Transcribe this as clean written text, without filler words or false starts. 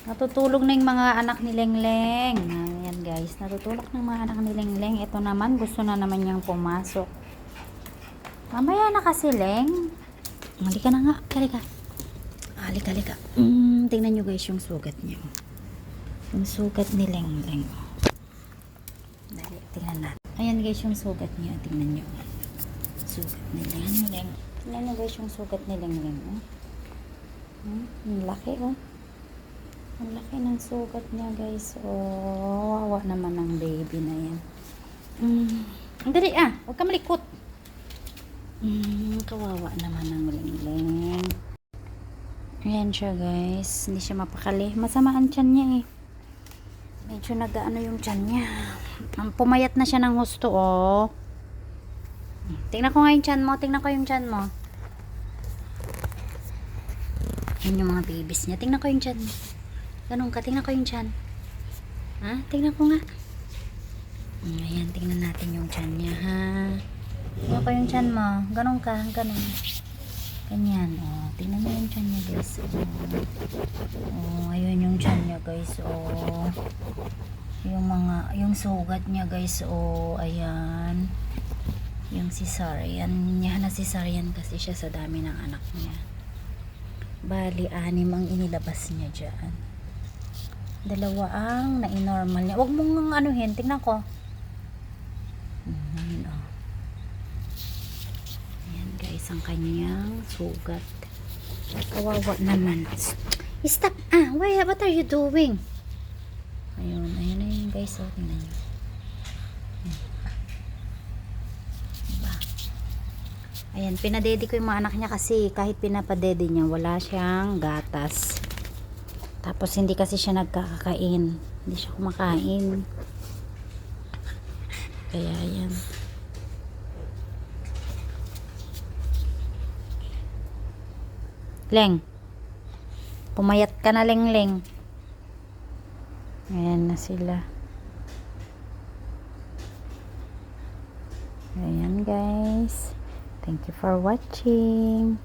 Natutulog na yung mga anak ni Lengleng. Ayan guys, natutulog ng mga anak ni Lengleng. Ito naman, gusto na naman niyang pumasok. Mamaya na kasi, Leng. Halika na nga, halika. Halika. Tingnan nyo guys yung sugat niya. Yung sugat ni Lengleng. Dali, tingnan natin. Ayan guys yung sugat niya. Tingnan nyo. Sugat ni Lengleng. Tingnan nyo guys yung sugat ni Lengleng. Ang laki oh. Ang laki ng sugat niya guys. Oh, wawa naman ng baby na yan. Ang dali huwag ka malikot. Kawawa naman ng Lengleng. Ayan siya guys. Hindi siya mapakali. Masama ang tiyan niya eh. Medyo nag-ano yung tiyan niya. Pumayat na siya ng husto oh. Tingnan ko nga yung tiyan mo. Tingnan ko yung tiyan mo. Yan yung mga babies niya. Tingnan ko yung tiyan mo. Ganun ka. Tingnan ko yung tiyan. Tingnan ko nga. Ayan. Tingnan natin yung tiyan niya ha. Tingnan ko yung tiyan mo. Ganun ka. Ganun. Ganyan. Oh. Tingnan mo yung tiyan niya guys. Oh. Ayun yung tiyan niya guys. Oh. Yung sugat niya guys. Oh. Ayan. Yung cesarean niya. Na-cesarean kasi siya sa dami ng anak niya. Bali, 6 ang inilabas niya dyan. 2 ang na-normal niya. Huwag mong anuhin. Tingnan ko. Ayan guys, ang kanyang sugat. Kawawa naman. Stop! What are you doing? Ayun guys. Oh, tingnan nyo. Ayan, pinadede ko yung mga anak niya kasi kahit pinapadede niya, wala siyang gatas. Tapos hindi kasi siya nagkakakain. Hindi siya kumakain. Kaya ayan. Leng. Pumayat ka na, Lengleng. Ayan na sila. Ayan guys. Thank you for watching.